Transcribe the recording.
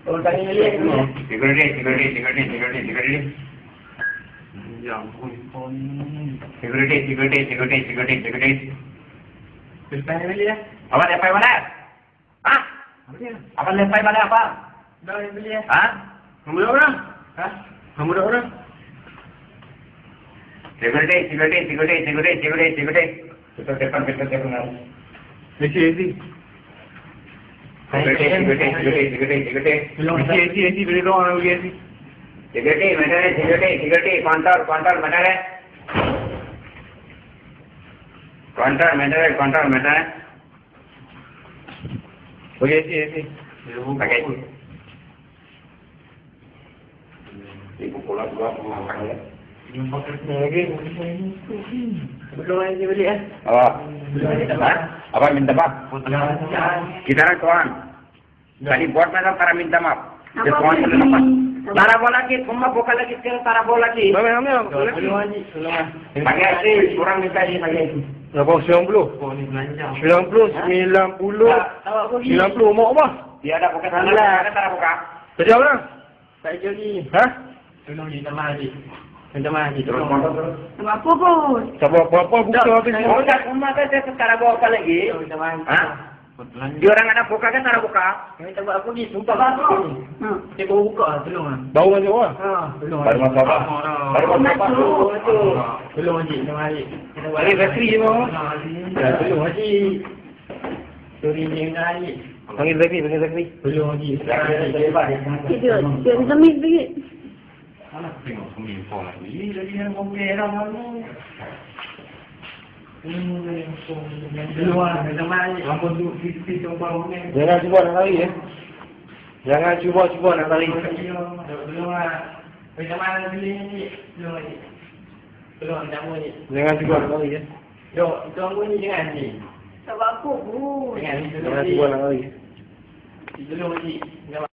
Oh, tanya lihat ni. Security. Ya ampun, phone. Security. Depan beli ya. Apa lepai mana? Hah? Apa lepai mana apa? Dah beli ya. Hah? Kamu dah orang? Hah? Kamu dah orang? Security. Kita depan. Isi. Security. Isi beli orang lagi isi. Security. Control mana? Control mana? Okey isi. Pakai. Ibu pulang dua makan ya. Lagi. Belum lagi beli ya. Apa minta maaf? Kita orang kawan. Tadi buat mana para minta maaf. Dia kawan terlepas. Tarabo lagi, kumma buka lagi sekarang tarabo lagi. Belum Pakai sih, kurang minta ni pakai. Berapa 90? 90 mau apa? Dia ada buka sana, ada tarabo buka. Kerja orang? Tak jadi. Hah? Tolong minta maaf haji. Minta maaf haji. Terus Tolong. motor. Apa pun. Siapa apa buka habis Oh, dah kumma kan saya tarabo apa lagi? Minta maaf. Hah? Dia orang ada buka kan tarabo buka. Minta buat apa ni? Sumpah apa? Dia baru buka lah, tolong lah. bau macam apa? Tolong. Baru masuk apa? Baru masuk apa? Tolong haji, minta maaf haji. Hari factory je mau. Tolong haji. Sorry ni minta haji. Panggil factory. Tolong haji. Dia semit pergi. Tengok semua lagi. Jadi yang komplain orang. Tolong lah, minta maaf haji. Ampun tu, sisi tumpah ni. Jangan cuba nak lari ya. Jangan cuba nak lari. Tolong lah. Minta maaf haji ni. Tolong haji. Tolong minta maaf haji. Jangan cuba nak lari ya. Dok, tuan ni jangan ni. Sebab aku pun. Jangan ni. Jangan cuba nak lari. Tolong haji.